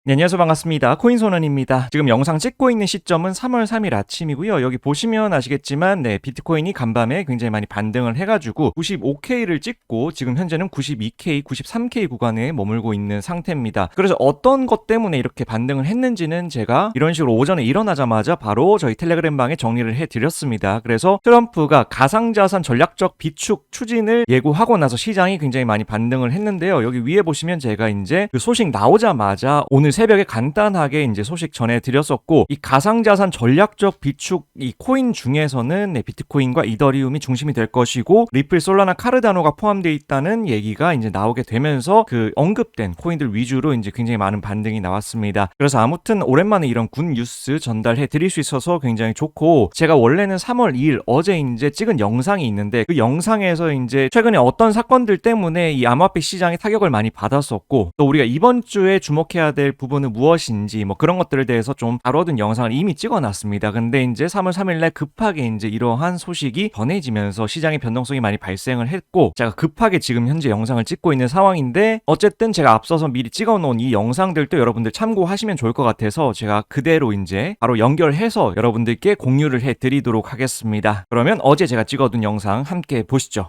네, 안녕하세요. 반갑습니다. 코인소년입니다. 지금 영상 찍고 있는 시점은 3월 3일 아침이고요. 여기 보시면 아시겠지만 비트코인이 간밤에 굉장히 많이 반등을 해가지고 95K를 찍고 지금 현재는 92K, 93K 구간에 머물고 있는 상태입니다. 그래서 어떤 것 때문에 이렇게 반등을 했는지는 제가 이런 식으로 오전에 일어나자마자 바로 저희 텔레그램 방에 정리를 해드렸습니다. 그래서 트럼프가 가상자산 전략적 비축 추진을 예고하고 나서 시장이 굉장히 많이 반등을 했는데요. 여기 위에 보시면 제가 이제 그 소식 나오자마자 오늘 새벽에 간단하게 이제 소식 전해드렸었고, 이 가상자산 전략적 비축 이 코인 중에서는 비트코인과 이더리움이 중심이 될 것이고, 리플, 솔라나, 카르다노가 포함되어 있다는 얘기가 이제 나오게 되면서 그 언급된 코인들 위주로 이제 굉장히 많은 반등이 나왔습니다. 그래서 아무튼 오랜만에 이런 굿 뉴스 전달해 드릴 수 있어서 굉장히 좋고, 제가 원래는 3월 2일 어제 이제 찍은 영상이 있는데 그 영상에서 이제 최근에 어떤 사건들 때문에 이 암호화폐 시장이 타격을 많이 받았었고, 또 우리가 이번 주에 주목해야 될 부분은 무엇인지 뭐 그런 것들에 대해서 좀 다뤄둔 영상을 이미 찍어놨습니다. 근데 이제 3월 3일날 급하게 이제 이러한 소식이 전해지면서 시장의 변동성이 많이 발생을 했고, 제가 급하게 지금 현재 영상을 찍고 있는 상황인데, 어쨌든 제가 앞서서 미리 찍어놓은 이 영상들도 여러분들 참고하시면 좋을 것 같아서 제가 그대로 이제 바로 연결해서 여러분들께 공유를 해드리도록 하겠습니다. 그러면 어제 제가 찍어둔 영상 함께 보시죠.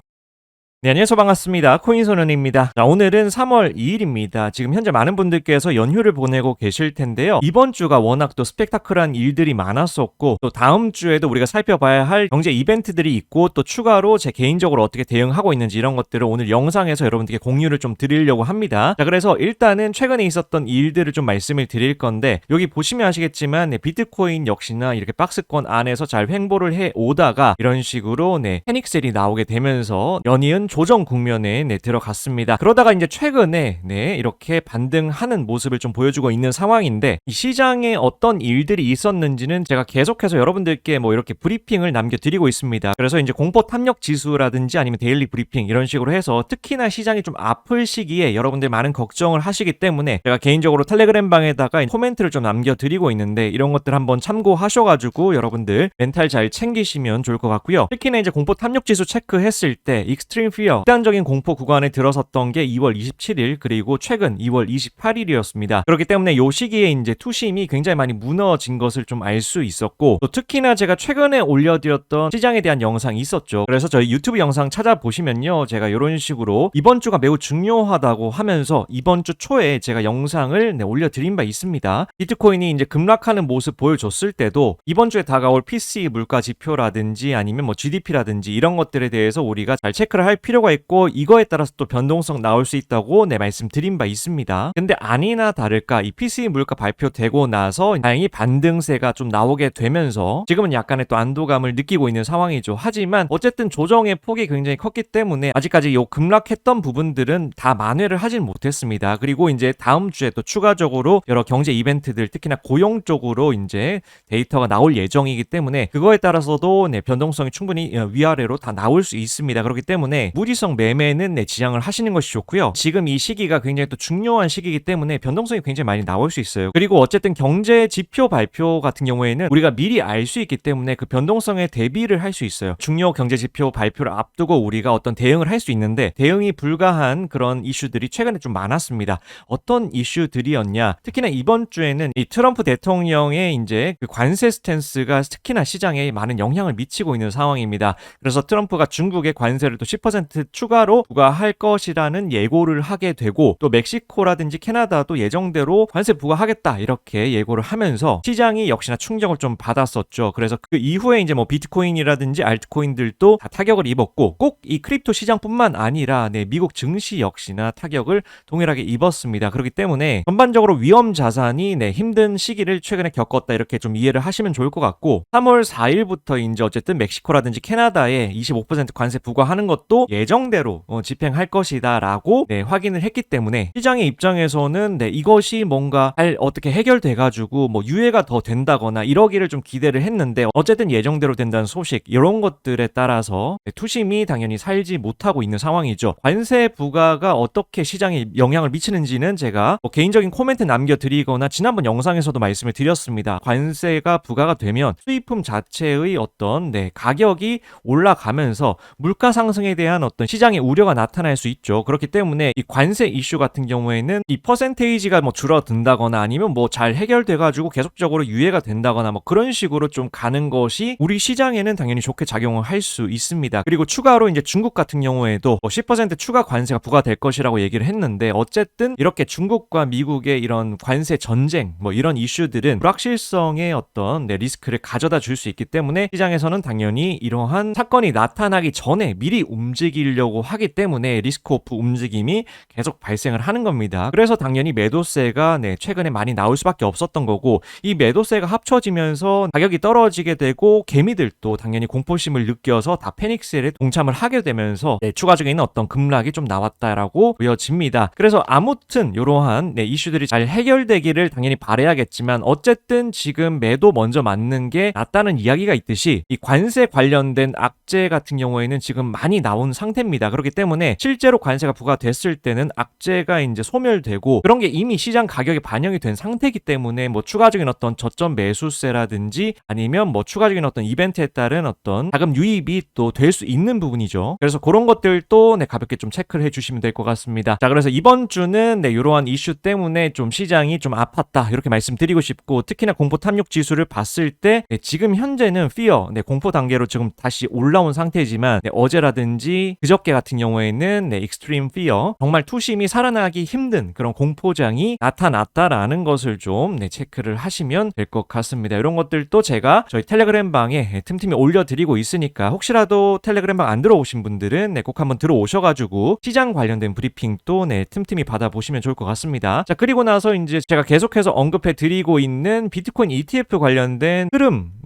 네, 안녕하세요. 반갑습니다. 코인소년입니다. 자, 오늘은 3월 2일입니다. 지금 현재 많은 분들께서 연휴를 보내고 계실 텐데요. 이번 주가 워낙 또 스펙타클한 일들이 많았었고, 또 다음 주에도 우리가 살펴봐야 할 경제 이벤트들이 있고, 또 추가로 제 개인적으로 어떻게 대응하고 있는지 이런 것들을 오늘 영상에서 여러분들께 공유를 좀 드리려고 합니다. 자, 그래서 일단은 최근에 있었던 일들을 좀 말씀을 드릴 건데, 여기 보시면 아시겠지만 비트코인 역시나 이렇게 박스권 안에서 잘 횡보를 해 오다가 이런 식으로 패닉셀이 나오게 되면서 연이은 조정 국면에 들어갔습니다. 그러다가 이제 최근에 이렇게 반등하는 모습을 좀 보여주고 있는 상황인데, 이 시장에 어떤 일들이 있었는지는 제가 계속해서 여러분들께 뭐 이렇게 브리핑을 남겨드리고 있습니다. 그래서 이제 공포 탐욕 지수라든지 아니면 데일리 브리핑 이런 식으로 해서 특히나 시장이 좀 아플 시기에 여러분들 많은 걱정을 하시기 때문에 제가 개인적으로 텔레그램 방에다가 코멘트를 좀 남겨드리고 있는데, 이런 것들 한번 참고하셔가지고 여러분들 멘탈 잘 챙기시면 좋을 것 같고요. 특히나 이제 공포 탐욕 지수 체크했을 때 익스트림 극단적인 공포 구간에 들어섰던 게 2월 27일 그리고 최근 2월 28일이었습니다. 그렇기 때문에 이 시기에 이제 투심이 굉장히 많이 무너진 것을 좀 알 수 있었고, 또 특히나 제가 최근에 올려드렸던 시장에 대한 영상이 있었죠. 그래서 저희 유튜브 영상 찾아보시면요, 제가 이런 식으로 이번 주가 매우 중요하다고 하면서 이번 주 초에 제가 영상을 올려드린 바 있습니다. 비트코인이 이제 급락하는 모습 보여줬을 때도 이번 주에 다가올 PCE 물가 지표라든지 아니면 뭐 GDP라든지 이런 것들에 대해서 우리가 잘 체크를 할 필요가 있고, 이거에 따라서 또 변동성 나올 수 있다고 말씀드린 바 있습니다. 근데 아니나 다를까 이 PCE 물가 발표되고 나서 다행히 반등세가 좀 나오게 되면서 지금은 약간의 또 안도감을 느끼고 있는 상황이죠. 하지만 어쨌든 조정의 폭이 굉장히 컸기 때문에 아직까지 요 급락했던 부분들은 다 만회를 하진 못했습니다. 그리고 이제 다음 주에 또 추가적으로 여러 경제 이벤트들, 특히나 고용 쪽으로 이제 데이터가 나올 예정이기 때문에 그거에 따라서도 변동성이 충분히 위아래로 다 나올 수 있습니다. 그렇기 때문에 무지성 매매는 지양을 하시는 것이 좋고요. 지금 이 시기가 굉장히 또 중요한 시기이기 때문에 변동성이 굉장히 많이 나올 수 있어요. 그리고 어쨌든 경제 지표 발표 같은 경우에는 우리가 미리 알 수 있기 때문에 그 변동성에 대비를 할 수 있어요. 중요 경제 지표 발표를 앞두고 우리가 어떤 대응을 할 수 있는데, 대응이 불가한 그런 이슈들이 최근에 좀 많았습니다. 어떤 이슈들이었냐? 특히나 이번 주에는 이 트럼프 대통령의 이제 그 관세 스탠스가 특히나 시장에 많은 영향을 미치고 있는 상황입니다. 그래서 트럼프가 중국의 관세를 또 10% 추가로 부과할 것이라는 예고를 하게 되고, 또 멕시코라든지 캐나다도 예정대로 관세 부과하겠다 이렇게 예고를 하면서 시장이 역시나 충격을 좀 받았었죠. 그래서 그 이후에 이제 뭐 비트코인이라든지 알트코인들도 다 타격을 입었고, 꼭 이 크립토 시장뿐만 아니라 미국 증시 역시나 타격을 동일하게 입었습니다. 그렇기 때문에 전반적으로 위험 자산이 힘든 시기를 최근에 겪었다 이렇게 좀 이해를 하시면 좋을 것 같고, 3월 4일부터 이제 어쨌든 멕시코라든지 캐나다에 25% 관세 부과하는 것도 예정대로 집행할 것이다 라고 확인을 했기 때문에 시장의 입장에서는 이것이 뭔가 어떻게 해결돼 가지고 뭐 유예가 더 된다거나 이러기를 좀 기대를 했는데, 어쨌든 예정대로 된다는 소식 이런 것들에 따라서 투심이 당연히 살지 못하고 있는 상황이죠. 관세 부과가 어떻게 시장에 영향을 미치는지는 제가 개인적인 코멘트 남겨드리거나 지난번 영상에서도 말씀을 드렸습니다. 관세가 부과가 되면 수입품 자체의 어떤 가격이 올라가면서 물가 상승에 대한 어떤 시장의 우려가 나타날 수 있죠. 그렇기 때문에 이 관세 이슈 같은 경우에는 이 퍼센테이지가 뭐 줄어든다거나 아니면 뭐 잘 해결돼가지고 계속적으로 유예가 된다거나 뭐 그런 식으로 좀 가는 것이 우리 시장에는 당연히 좋게 작용을 할 수 있습니다. 그리고 추가로 이제 중국 같은 경우에도 뭐 10% 추가 관세가 부과될 것이라고 얘기를 했는데, 어쨌든 이렇게 중국과 미국의 이런 관세 전쟁 뭐 이런 이슈들은 불확실성의 어떤 리스크를 가져다 줄 수 있기 때문에 시장에서는 당연히 이러한 사건이 나타나기 전에 미리 움직이려고 하기 때문에 리스크 오프 움직임이 계속 발생을 하는 겁니다. 그래서 당연히 매도세가 최근에 많이 나올 수밖에 없었던 거고, 이 매도세가 합쳐지면서 가격이 떨어지게 되고 개미들도 당연히 공포심을 느껴서 다 패닉셀에 동참을 하게 되면서 추가적인 어떤 급락이 좀 나왔다라고 보여집니다. 그래서 아무튼 이러한 이슈들이 잘 해결되기를 당연히 바라야겠지만, 어쨌든 지금 매도 먼저 맞는 게 낫다는 이야기가 있듯이 이 관세 관련된 악재 같은 경우에는 지금 많이 나온 상태입니다. 그렇기 때문에 실제로 관세가 부과됐을 때는 악재가 이제 소멸되고 그런 게 이미 시장 가격에 반영이 된 상태이기 때문에 뭐 추가적인 어떤 저점 매수세라든지 아니면 뭐 추가적인 어떤 이벤트에 따른 어떤 자금 유입이 또 될 수 있는 부분이죠. 그래서 그런 것들도 가볍게 좀 체크를 해주시면 될 것 같습니다. 자, 그래서 이번 주는 이러한 이슈 때문에 좀 시장이 좀 아팠다 이렇게 말씀드리고 싶고, 특히나 공포 탐욕 지수를 봤을 때 지금 현재는 fear 공포 단계로 지금 다시 올라온 상태지만 어제라든지 그저께 같은 경우에는 extreme fear, 정말 투심이 살아나기 힘든 그런 공포장이 나타났다라는 것을 좀 체크를 하시면 될 것 같습니다. 이런 것들도 제가 저희 텔레그램 방에 틈틈이 올려드리고 있으니까, 혹시라도 텔레그램 방 안 들어오신 분들은 꼭 한번 들어오셔가지고 시장 관련된 브리핑도 틈틈이 받아보시면 좋을 것 같습니다. 자, 그리고 나서 이제 제가 계속해서 언급해 드리고 있는 비트코인 ETF 관련된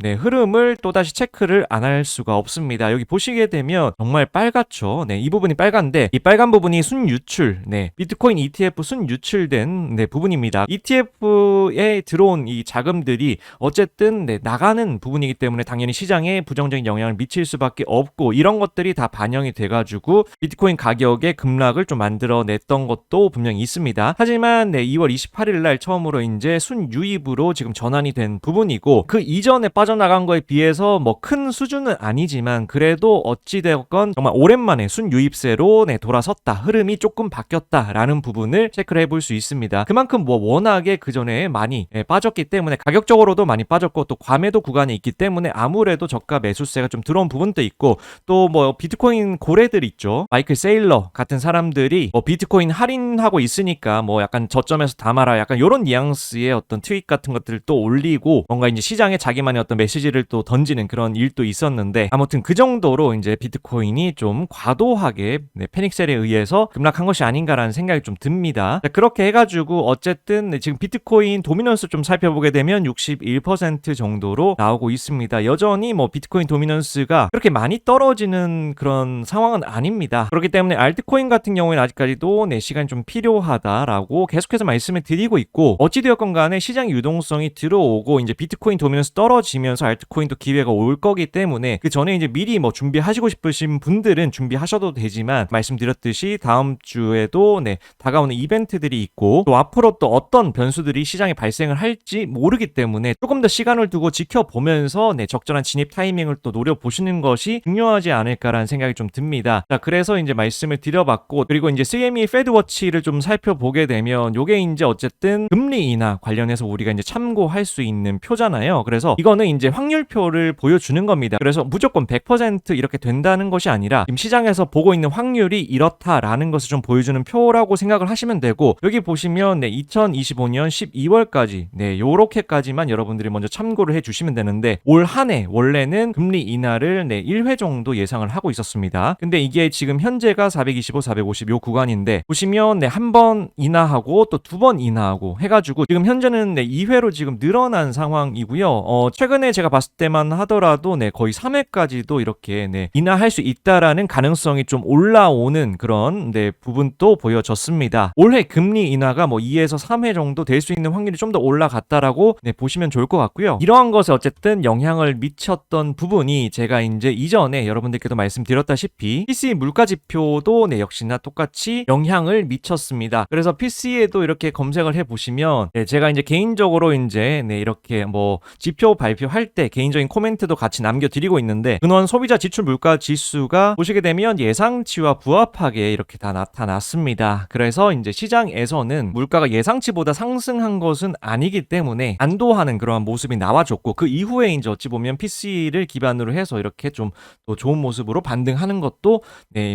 흐름을 또다시 체크를 안 할 수가 없습니다. 여기 보시게 되면 정말 빨갛죠. 이 부분이 빨간데, 이 빨간 부분이 순유출, 비트코인 ETF 순유출된 부분입니다. ETF에 들어온 이 자금들이 어쨌든 나가는 부분이기 때문에 당연히 시장에 부정적인 영향을 미칠 수밖에 없고, 이런 것들이 다 반영이 돼가지고 비트코인 가격의 급락을 좀 만들어냈던 것도 분명히 있습니다. 하지만 2월 28일 날 처음으로 이제 순유입으로 지금 전환이 된 부분이고, 그 이전에 빠져나간 거에 비해서 뭐 큰 수준은 아니지만 그래도 어찌되었건 정말 오랜만에 순유입세로 돌아섰다, 흐름이 조금 바뀌었다라는 부분을 체크를 해볼 수 있습니다. 그만큼 뭐 워낙에 그 전에 많이 빠졌기 때문에 가격적으로도 많이 빠졌고, 또 과매도 구간이 있기 때문에 아무래도 저가 매수세가 좀 들어온 부분도 있고, 또 뭐 비트코인 고래들 있죠. 마이클 세일러 같은 사람들이 뭐 비트코인 할인하고 있으니까 뭐 약간 저점에서 담아라, 약간 요런 뉘앙스의 어떤 트윗 같은 것들을 또 올리고 뭔가 이제 시장에 자기만의 어떤 메시지를 또 던지는 그런 일도 있었는데, 아무튼 그 정도로 이제 비트코인이 좀 과도하게 패닉셀에 의해서 급락한 것이 아닌가라는 생각이 좀 듭니다. 자, 그렇게 해가지고 어쨌든 지금 비트코인 도미넌스 좀 살펴보게 되면 61% 정도로 나오고 있습니다. 여전히 뭐 비트코인 도미넌스가 그렇게 많이 떨어지는 그런 상황은 아닙니다. 그렇기 때문에 알트코인 같은 경우에는 아직까지도 시간이 좀 필요하다라고 계속해서 말씀을 드리고 있고, 어찌되었건 간에 시장 유동성이 들어오고 이제 비트코인 도미넌스 떨어지면서 알트코인도 기회가 올 거기 때문에 그 전에 이제 미리 뭐 준비하시고 싶으신 분들은 준비하셔도 되지만, 말씀드렸듯이 다음 주에도 다가오는 이벤트들이 있고 또 앞으로 또 어떤 변수들이 시장에 발생을 할지 모르기 때문에 조금 더 시간을 두고 지켜보면서 적절한 진입 타이밍을 또 노려보시는 것이 중요하지 않을까라는 생각이 좀 듭니다. 자, 그래서 이제 말씀을 드려봤고, 그리고 이제 CME 페드워치를 좀 살펴보게 되면 요게 이제 어쨌든 금리 인하 관련해서 우리가 이제 참고할 수 있는 표잖아요. 그래서 이거는 이제 확률표를 보여주는 겁니다. 그래서 무조건 100% 이렇게 된다는 것이 아니라 지금 시장에서 보고 있는 확률이 이렇다라는 것을 좀 보여주는 표라고 생각을 하시면 되고, 여기 보시면 2025년 12월까지 요렇게까지만 여러분들이 먼저 참고를 해주시면 되는데, 올 한 해 원래는 금리 인하를 1회 정도 예상을 하고 있었습니다. 근데 이게 지금 현재가 425, 450 요 구간인데, 보시면 한 번 인하하고 또 두 번 인하하고 해가지고 지금 현재는 2회로 지금 늘어난 상황이고요. 최근에 제가 봤을 때만 하더라도 거의 3회까지도 이렇게 인하할 수 있다라는 가능성이 좀 올라오는 그런 부분도 보여졌습니다. 올해 금리 인하가 뭐 2에서 3회 정도 될 수 있는 확률이 좀 더 올라갔다라고 보시면 좋을 것 같고요. 이러한 것에 어쨌든 영향을 미쳤던 부분이 제가 이제 이전에 여러분들께도 말씀드렸다시피 PC 물가지표도 역시나 똑같이 영향을 미쳤습니다. 그래서 PC에도 이렇게 검색을 해보시면 제가 이제 개인적으로 이제 이렇게 뭐 지표 발표할 할 때 개인적인 코멘트도 같이 남겨드리고 있는데 근원 소비자 지출 물가 지수가 보시게 되면 예상치와 부합하게 이렇게 다 나타났습니다. 그래서 이제 시장에서는 물가가 예상치보다 상승한 것은 아니기 때문에 안도하는 그러한 모습이 나와줬고 그 이후에 이제 어찌 보면 PC를 기반으로 해서 이렇게 좀 또 좋은 모습으로 반등하는 것도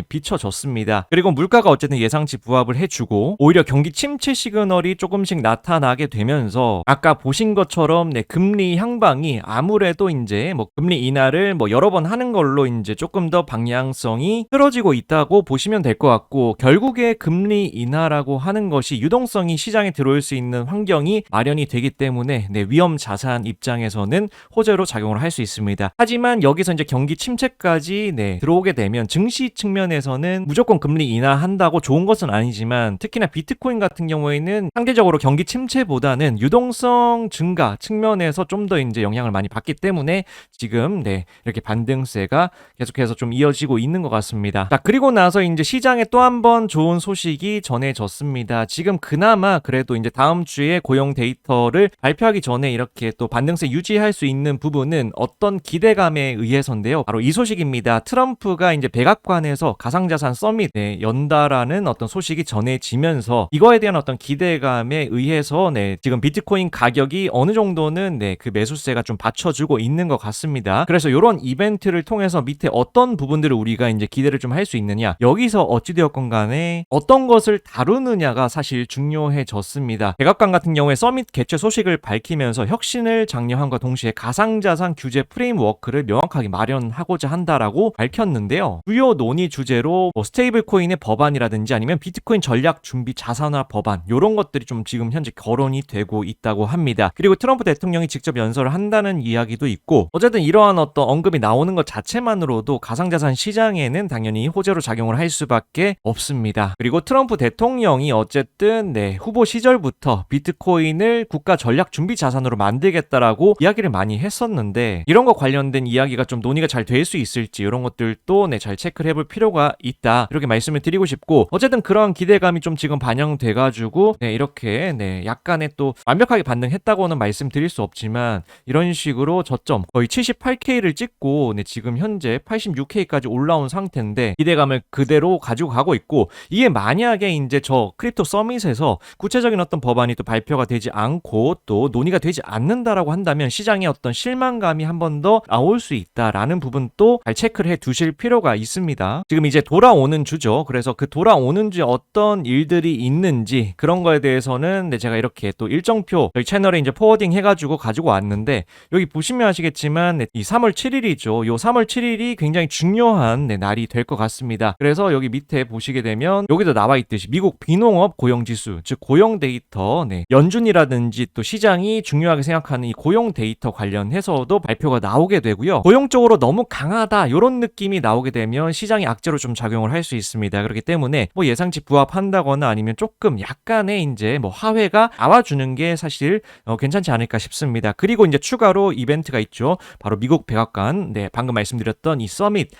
비춰졌습니다. 그리고 물가가 어쨌든 예상치 부합을 해주고 오히려 경기 침체 시그널이 조금씩 나타나게 되면서 아까 보신 것처럼 금리 향방이 아무래도 이제 뭐 금리 인하를 뭐 여러 번 하는 걸로 이제 조금 더 방향성이 틀어지고 있다고 보시면 될 것 같고 결국에 금리 인하라고 하는 것이 유동성이 시장에 들어올 수 있는 환경이 마련이 되기 때문에 위험 자산 입장에서는 호재로 작용을 할 수 있습니다. 하지만 여기서 이제 경기 침체까지 들어오게 되면 증시 측면에서는 무조건 금리 인하한다고 좋은 것은 아니지만 특히나 비트코인 같은 경우에는 상대적으로 경기 침체보다는 유동성 증가 측면에서 좀 더 이제 영향을 많이 받기 때문에 지금 이렇게 반등세가 계속해서 좀 이어지고 있는 것 같습니다. 자, 그리고 나서 이제 시장에 또 한 번 좋은 소식이 전해졌습니다. 지금 그나마 그래도 이제 다음 주에 고용 데이터를 발표하기 전에 이렇게 또 반등세 유지할 수 있는 부분은 어떤 기대감에 의해서인데요. 바로 이 소식입니다. 트럼프가 이제 백악관에서 가상자산 서밋 연다라는 어떤 소식이 전해지면서 이거에 대한 어떤 기대감에 의해서 지금 비트코인 가격이 어느 정도는 그 매수세가 좀 받쳐주고 있는 것 같습니다. 그래서 이런 이벤트를 통해서 밑에 어떤 부분들을 우리가 이제 기대를 좀 할 수 있느냐, 여기서 어찌되었건 간에 어떤 것을 다루느냐가 사실 중요해졌습니다. 백악관 같은 경우에 서밋 개최 소식을 밝히면서 혁신을 장려함과 동시에 가상자산 규제 프레임워크를 명확하게 마련하고자 한다라고 밝혔는데요. 주요 논의 주제로 뭐 스테이블 코인의 법안이라든지 아니면 비트코인 전략 준비 자산화 법안 이런 것들이 좀 지금 현재 거론이 되고 있다고 합니다. 그리고 트럼프 대통령이 직접 연설을 한다는 이야기도 있고 어쨌든 이러한 어떤 언급이 나오는 것 자체만으로도 가상자산 시장에는 당연히 호재로 작용을 할 수밖에 없습니다. 그리고 트럼프 대통령이 어쨌든 후보 시절부터 비트코인을 국가 전략 준비 자산으로 만들겠다라고 이야기를 많이 했었는데 이런 거 관련된 이야기가 좀 논의가 잘 될 수 있을지 이런 것들도 잘 체크를 해볼 필요가 있다 이렇게 말씀을 드리고 싶고 어쨌든 그런 기대감이 좀 지금 반영돼가지고 이렇게 약간의 또 완벽하게 반등했다고는 말씀드릴 수 없지만 이런 식으로 저점 거의 78K를 찍고 지금 현재 86K까지 올라온 상태인데 기대감을 그대로 가지고 가고 있고 이게 만약에 이제 저 크립토 서밋에서 구체적인 어떤 법안이 또 발표가 되지 않고 또 논의가 되지 않는다라고 한다면 시장에 어떤 실망감이 한 번 더 나올 수 있다라는 부분도 잘 체크를 해 두실 필요가 있습니다. 지금 이제 돌아오는 주죠. 그래서 그 돌아오는 주에 어떤 일들이 있는지 그런 거에 대해서는 제가 이렇게 또 일정표 저희 채널에 이제 포워딩 해가지고 가지고 왔는데 여기 보시면 아시겠지만 이 3월 7일이죠. 요 3월 7일이 굉장히 중요한 날이 될 것 같습니다. 그래서 여기 밑에 보시게 되면 여기도 나와 있듯이 미국 비농업 고용지수 즉 고용 데이터 연준이라든지 또 시장이 중요하게 생각하는 이 고용 데이터 관련해서도 발표가 나오게 되고요. 고용 쪽으로 너무 강하다 이런 느낌이 나오게 되면 시장이 악재로 좀 작용을 할 수 있습니다. 그렇기 때문에 뭐 예상치 부합한다거나 아니면 조금 약간의 이제 뭐 하회가 나와주는 게 사실 괜찮지 않을까 싶습니다. 그리고 이제 추가로 이벤트가 있죠. 바로 미국 백악관 방금 말씀드렸던 이 서밋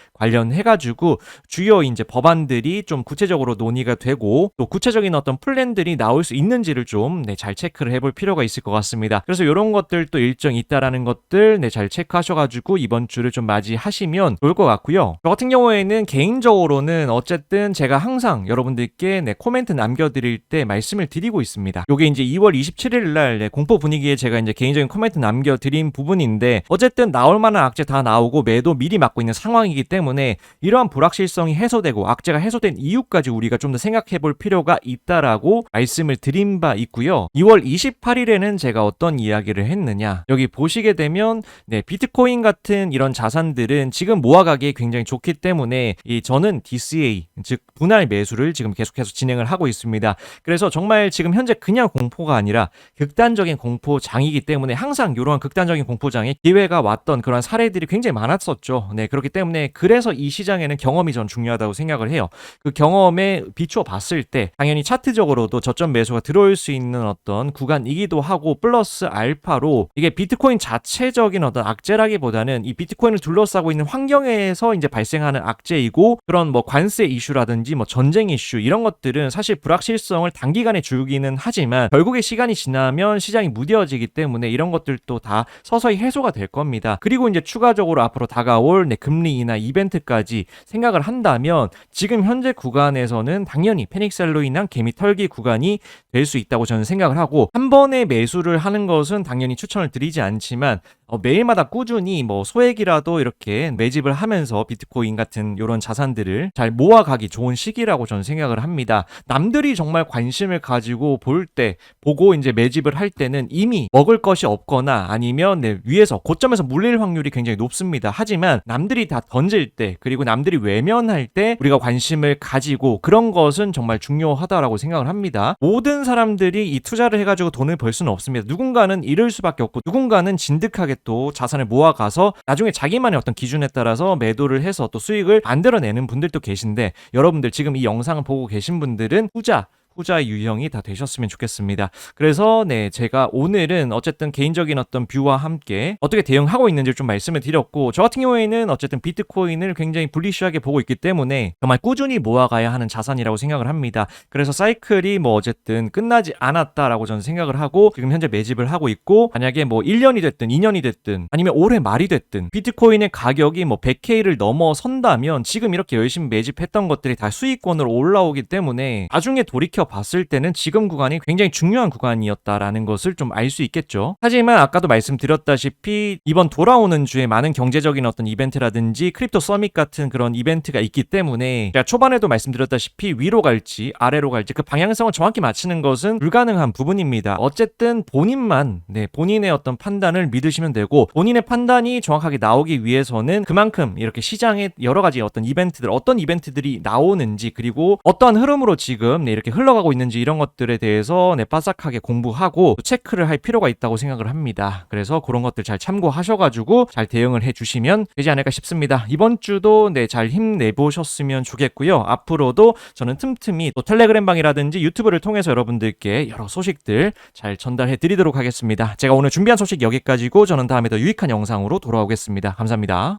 관련해가지고 주요 이제 법안들이 좀 구체적으로 논의가 되고 또 구체적인 어떤 플랜들이 나올 수 있는지를 좀 잘 체크를 해볼 필요가 있을 것 같습니다. 그래서 이런 것들 또 일정 있다라는 것들 잘 체크하셔가지고 이번 주를 좀 맞이하시면 좋을 것 같고요. 저 같은 경우에는 개인적으로는 어쨌든 제가 항상 여러분들께 코멘트 남겨드릴 때 말씀을 드리고 있습니다. 요게 이제 2월 27일 날 공포 분위기에 제가 이제 개인적인 코멘트 남겨드린 부분인데 어쨌든 나올 만한 악재 다 나오고 매도 미리 맞고 있는 상황이기 때문에 이러한 불확실성이 해소되고 악재가 해소된 이유까지 우리가 좀 더 생각해 볼 필요가 있다라고 말씀을 드린 바 있고요. 2월 28일에는 제가 어떤 이야기를 했느냐 여기 보시게 되면 비트코인 같은 이런 자산들은 지금 모아가기에 굉장히 좋기 때문에 저는 DCA 즉 분할 매수를 지금 계속해서 진행을 하고 있습니다. 그래서 정말 지금 현재 그냥 공포가 아니라 극단적인 공포장이기 때문에 항상 이러한 극단적인 공포장에 기회가 왔던 그런 사례들이 굉장히 많았었죠. 그렇기 때문에 그래서 이 시장에는 경험이 전 중요하다고 생각을 해요. 그 경험에 비추어 봤을 때 당연히 차트적으로도 저점 매수가 들어올 수 있는 어떤 구간이기도 하고 플러스 알파로 이게 비트코인 자체적인 어떤 악재라기보다는 이 비트코인을 둘러싸고 있는 환경에서 이제 발생하는 악재이고 그런 뭐 관세 이슈라든지 뭐 전쟁 이슈 이런 것들은 사실 불확실성을 단기간에 주기는 하지만 결국에 시간이 지나면 시장이 무뎌지기 때문에 이런 것들도 다 서서히 해소가 될 겁니다. 그리고 이제 추가적으로 앞으로 다가올 금리 인하 이벤트까지 생각을 한다면 지금 현재 구간에서는 당연히 패닉셀로 인한 개미 털기 구간이 될 수 있다고 저는 생각을 하고, 한 번에 매수를 하는 것은 당연히 추천을 드리지 않지만 매일마다 꾸준히 소액이라도 이렇게 매집을 하면서 비트코인 같은 이런 자산들을 잘 모아가기 좋은 시기라고 저는 생각을 합니다. 남들이 정말 관심을 가지고 보고 이제 매집을 할 때는 이미 먹을 것이 없거나 아니면 위에서 고점에서 물릴 확률이 굉장히 높습니다. 하지만 남들이 다 던질 때, 그리고 남들이 외면할 때 우리가 관심을 가지고, 그런 것은 정말 중요하다라고 생각을 합니다. 모든 사람들이 이 투자를 해가지고 돈을 벌 수는 없습니다. 누군가는 잃을 수밖에 없고, 누군가는 진득하게 또 자산을 모아가서 나중에 자기만의 어떤 기준에 따라서 매도를 해서 또 수익을 만들어내는 분들도 계신데, 여러분들 지금 이 영상을 보고 계신 분들은 후자 유형이 다 되셨으면 좋겠습니다. 그래서 제가 오늘은 어쨌든 개인적인 어떤 뷰와 함께 어떻게 대응하고 있는지 좀 말씀을 드렸고, 저 같은 경우에는 어쨌든 비트코인을 굉장히 불리시하게 보고 있기 때문에 정말 꾸준히 모아가야 하는 자산이라고 생각을 합니다. 그래서 사이클이 어쨌든 끝나지 않았다라고 저는 생각을 하고 지금 현재 매집을 하고 있고, 만약에 1년이 됐든 2년이 됐든 아니면 올해 말이 됐든 비트코인의 가격이 100K를 넘어선다면 지금 이렇게 열심히 매집했던 것들이 다 수익권으로 올라오기 때문에 나중에 돌이켜 봤을 때는 지금 구간이 굉장히 중요한 구간이었다라는 것을 좀 알 수 있겠죠. 하지만 아까도 말씀드렸다시피 이번 돌아오는 주에 많은 경제적인 어떤 이벤트라든지 크립토 서밋 같은 그런 이벤트가 있기 때문에, 제가 초반에도 말씀드렸다시피 위로 갈지 아래로 갈지 그 방향성을 정확히 맞추는 것은 불가능한 부분입니다. 어쨌든 본인의 어떤 판단을 믿으시면 되고, 본인의 판단이 정확하게 나오기 위해서는 그만큼 이렇게 시장에 여러 가지 어떤 이벤트들이 나오는지, 그리고 어떠한 흐름으로 지금 이렇게 흘러가고 있는지, 이런 것들에 대해서 빠삭하게 공부하고 체크를 할 필요가 있다고 생각을 합니다. 그래서 그런 것들 잘 참고하셔가지고 잘 대응을 해주시면 되지 않을까 싶습니다. 이번 주도 잘 힘내보셨으면 좋겠고요. 앞으로도 저는 틈틈이 또 텔레그램방이라든지 유튜브를 통해서 여러분들께 여러 소식들 잘 전달해 드리도록 하겠습니다. 제가 오늘 준비한 소식 여기까지고, 저는 다음에 더 유익한 영상으로 돌아오겠습니다. 감사합니다.